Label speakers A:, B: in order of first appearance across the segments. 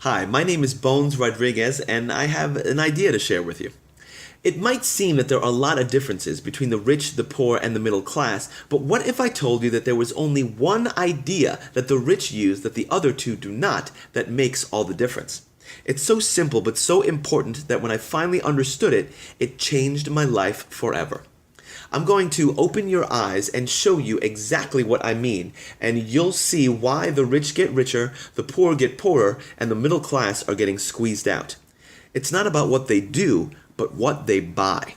A: Hi, my name is Bones Rodriguez, and I have an idea to share with you. It might seem that there are a lot of differences between the rich, the poor, and the middle class, but what if I told you that there was only one idea that the rich use that the other two do not that makes all the difference? It's so simple but so important that when I finally understood it, it changed my life forever. I'm going to open your eyes and show you exactly what I mean, and you'll see why the rich get richer, the poor get poorer, and the middle class are getting squeezed out. It's not about what they do, but what they buy.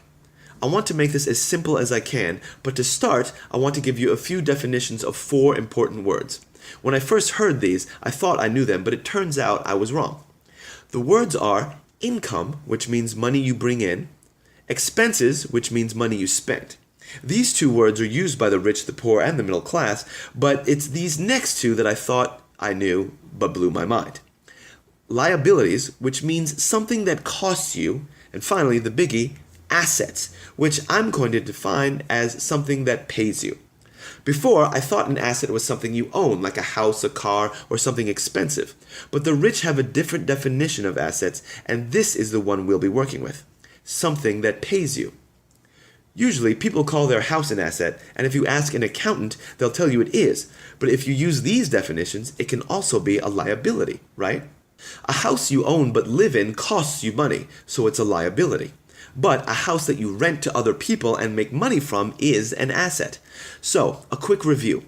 A: I want to make this as simple as I can, but to start, I want to give you a few definitions of four important words. When I first heard these, I thought I knew them, but it turns out I was wrong. The words are income, which means money you bring in, expenses, which means money you spend. These two words are used by the rich, the poor, and the middle class, but it's these next two that I thought I knew but blew my mind. Liabilities, which means something that costs you, and finally the biggie, assets, which I'm going to define as something that pays you. Before, I thought an asset was something you own, like a house, a car, or something expensive. But the rich have a different definition of assets, and this is the one we'll be working with. Something that pays you. Usually, people call their house an asset, and if you ask an accountant, they'll tell you it is. But if you use these definitions, it can also be a liability, right? A house you own but live in costs you money, so it's a liability. But a house that you rent to other people and make money from is an asset. So, a quick review.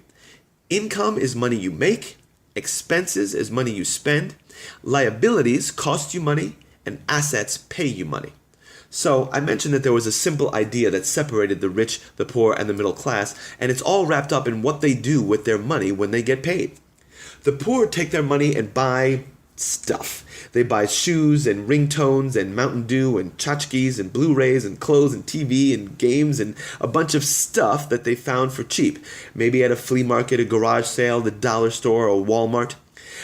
A: Income is money you make, expenses is money you spend, liabilities cost you money, and assets pay you money. So, I mentioned that there was a simple idea that separated the rich, the poor, and the middle class, and it's all wrapped up in what they do with their money when they get paid. The poor take their money and buy stuff. They buy shoes and ringtones and Mountain Dew and tchotchkes and Blu-rays and clothes and TV and games and a bunch of stuff that they found for cheap. Maybe at a flea market, a garage sale, the dollar store, or Walmart.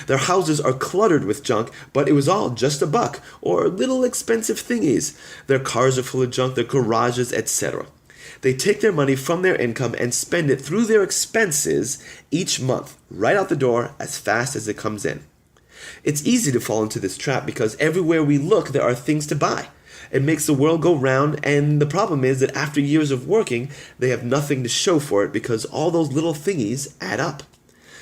A: Their houses are cluttered with junk, but it was all just $1 or little expensive thingies. Their cars are full of junk, their garages, etc. They take their money from their income and spend it through their expenses each month, right out the door as fast as it comes in. It's easy to fall into this trap because everywhere we look there are things to buy. It makes the world go round, and the problem is that after years of working, they have nothing to show for it because all those little thingies add up.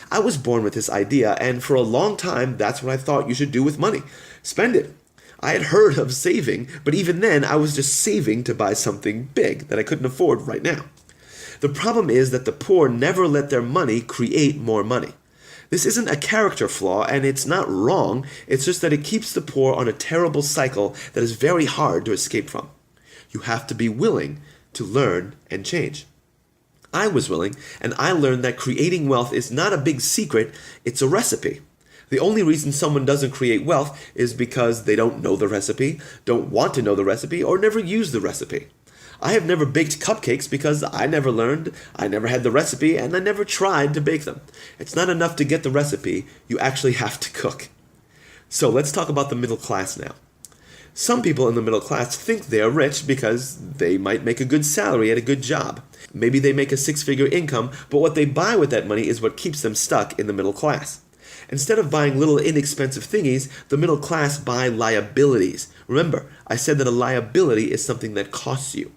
A: I was born with this idea, and for a long time, that's what I thought you should do with money. Spend it. I had heard of saving, but even then, I was just saving to buy something big that I couldn't afford right now. The problem is that the poor never let their money create more money. This isn't a character flaw, and it's not wrong, it's just that it keeps the poor on a terrible cycle that is very hard to escape from. You have to be willing to learn and change. I was willing, and I learned that creating wealth is not a big secret, it's a recipe. The only reason someone doesn't create wealth is because they don't know the recipe, don't want to know the recipe, or never use the recipe. I have never baked cupcakes because I never learned, I never had the recipe, and I never tried to bake them. It's not enough to get the recipe, you actually have to cook. So let's talk about the middle class now. Some people in the middle class think they are rich because they might make a good salary at a good job. Maybe they make a six-figure income, but what they buy with that money is what keeps them stuck in the middle class. Instead of buying little inexpensive thingies, the middle class buy liabilities. Remember, I said that a liability is something that costs you.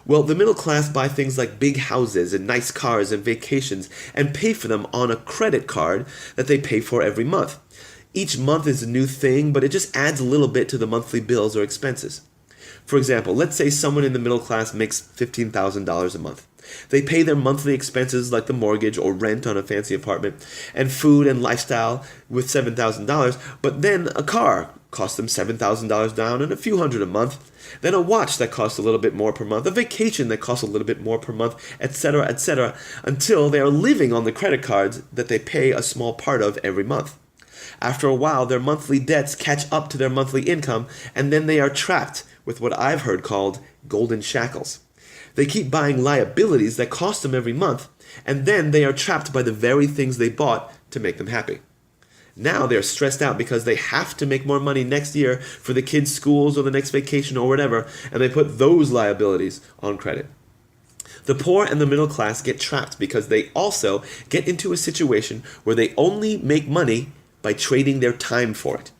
A: Well, the middle class buy things like big houses and nice cars and vacations and pay for them on a credit card that they pay for every month. Each month is a new thing, but it just adds a little bit to the monthly bills or expenses. For example, let's say someone in the middle class makes $15,000 a month. They pay their monthly expenses like the mortgage or rent on a fancy apartment, and food and lifestyle with $7,000, but then a car costs them $7,000 down and a few hundred a month, then a watch that costs a little bit more per month, a vacation that costs a little bit more per month, etc., until they are living on the credit cards that they pay a small part of every month. After a while, their monthly debts catch up to their monthly income, and then they are trapped with what I've heard called golden shackles. They keep buying liabilities that cost them every month, and then they are trapped by the very things they bought to make them happy. Now they're stressed out because they have to make more money next year for the kids' schools or the next vacation or whatever, and they put those liabilities on credit. The poor and the middle class get trapped because they also get into a situation where they only make money by trading their time for it.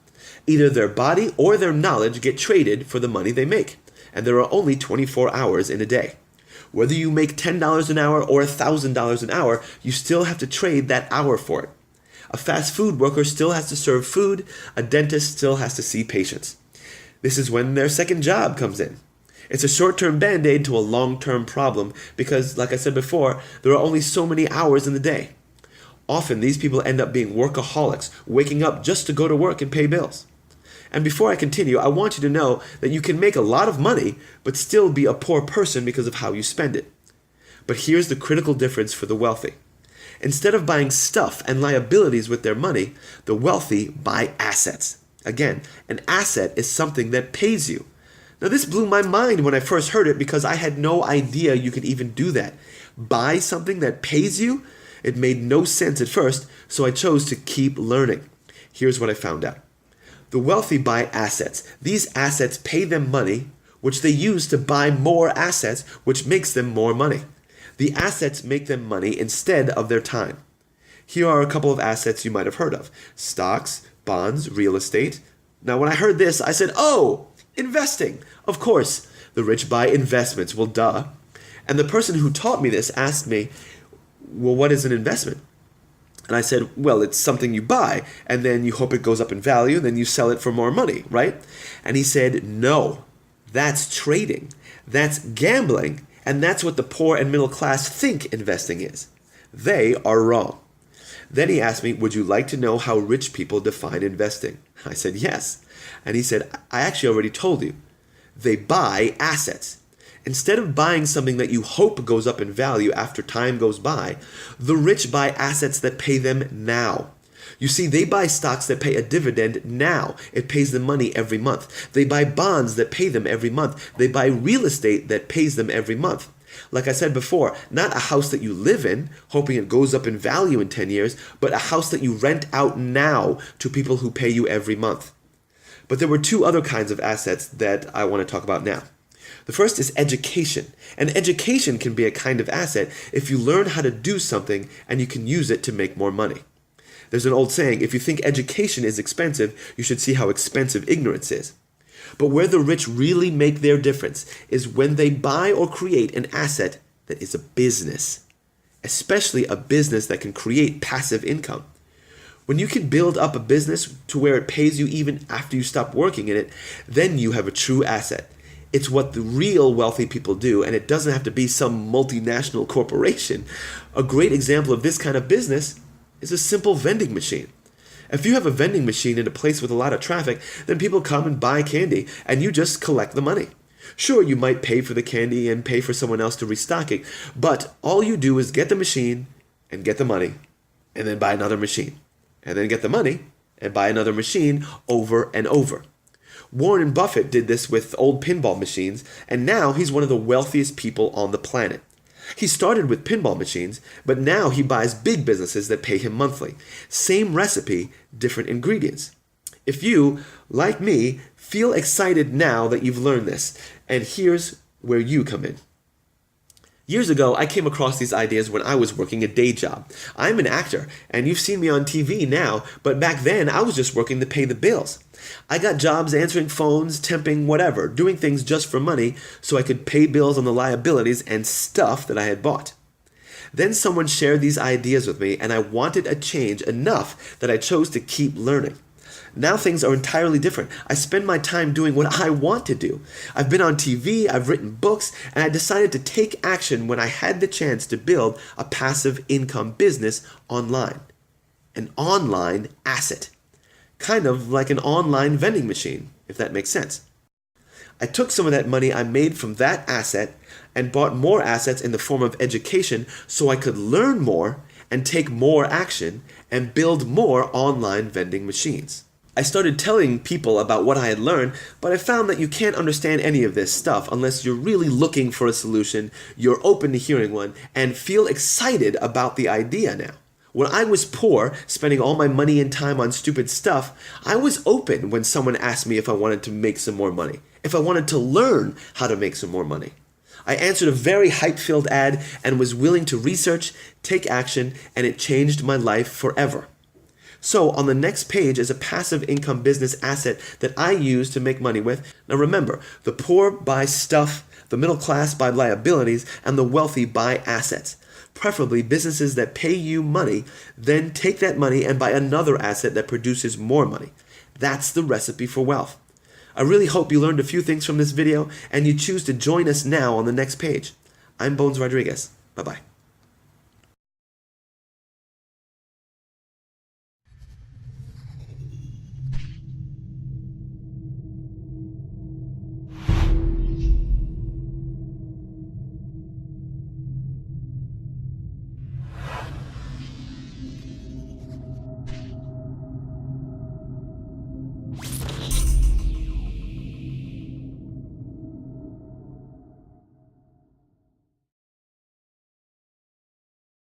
A: Either their body or their knowledge get traded for the money they make, and there are only 24 hours in a day. Whether you make $10 an hour or $1,000 an hour, you still have to trade that hour for it. A fast food worker still has to serve food, a dentist still has to see patients. This is when their second job comes in. It's a short-term band-aid to a long-term problem because, like I said before, there are only so many hours in the day. Often these people end up being workaholics, waking up just to go to work and pay bills. And before I continue, I want you to know that you can make a lot of money but still be a poor person because of how you spend it. But here's the critical difference for the wealthy. Instead of buying stuff and liabilities with their money, the wealthy buy assets. Again, an asset is something that pays you. Now this blew my mind when I first heard it because I had no idea you could even do that. Buy something that pays you? It made no sense at first, so I chose to keep learning. Here's what I found out. The wealthy buy assets. These assets pay them money, which they use to buy more assets, which makes them more money. The assets make them money instead of their time. Here are a couple of assets you might have heard of. Stocks, bonds, real estate. Now when I heard this, I said, oh, investing. Of course, the rich buy investments. Well, duh. And the person who taught me this asked me, well, what is an investment? And I said, well, it's something you buy, and then you hope it goes up in value, then you sell it for more money, right? And he said, no, that's trading. That's gambling, and that's what the poor and middle class think investing is. They are wrong. Then he asked me, would you like to know how rich people define investing? I said, yes. And he said, I actually already told you. They buy assets. Instead of buying something that you hope goes up in value after time goes by, the rich buy assets that pay them now. You see, they buy stocks that pay a dividend now. It pays them money every month. They buy bonds that pay them every month. They buy real estate that pays them every month. Like I said before, not a house that you live in, hoping it goes up in value in 10 years, but a house that you rent out now to people who pay you every month. But there were two other kinds of assets that I want to talk about now. The first is education. And education can be a kind of asset if you learn how to do something and you can use it to make more money. There's an old saying, if you think education is expensive, you should see how expensive ignorance is. But where the rich really make their difference is when they buy or create an asset that is a business, especially a business that can create passive income. When you can build up a business to where it pays you even after you stop working in it, then you have a true asset. It's what the real wealthy people do, and it doesn't have to be some multinational corporation. A great example of this kind of business is a simple vending machine. If you have a vending machine in a place with a lot of traffic, then people come and buy candy, and you just collect the money. Sure, you might pay for the candy and pay for someone else to restock it, but all you do is get the machine and get the money, and then buy another machine, and then get the money and buy another machine over and over. Warren Buffett did this with old pinball machines, and now he's one of the wealthiest people on the planet. He started with pinball machines, but now he buys big businesses that pay him monthly. Same recipe, different ingredients. If you, like me, feel excited now that you've learned this, and here's where you come in. Years ago, I came across these ideas when I was working a day job. I'm an actor, and you've seen me on TV now, but back then I was just working to pay the bills. I got jobs answering phones, temping, whatever, doing things just for money so I could pay bills on the liabilities and stuff that I had bought. Then someone shared these ideas with me, and I wanted a change enough that I chose to keep learning. Now things are entirely different. I spend my time doing what I want to do. I've been on TV, I've written books, and I decided to take action when I had the chance to build a passive income business online. An online asset. Kind of like an online vending machine, if that makes sense. I took some of that money I made from that asset and bought more assets in the form of education so I could learn more and take more action and build more online vending machines. I started telling people about what I had learned, but I found that you can't understand any of this stuff unless you're really looking for a solution, you're open to hearing one, and feel excited about the idea now. When I was poor, spending all my money and time on stupid stuff, I was open when someone asked me if I wanted to make some more money, if I wanted to learn how to make some more money. I answered a very hype-filled ad and was willing to research, take action, and it changed my life forever. So on the next page is a passive income business asset that I use to make money with. Now remember, the poor buy stuff, the middle class buy liabilities, and the wealthy buy assets. Preferably businesses that pay you money, then take that money and buy another asset that produces more money. That's the recipe for wealth. I really hope you learned a few things from this video and you choose to join us now on the next page. I'm Bones Rodriguez. Bye-bye.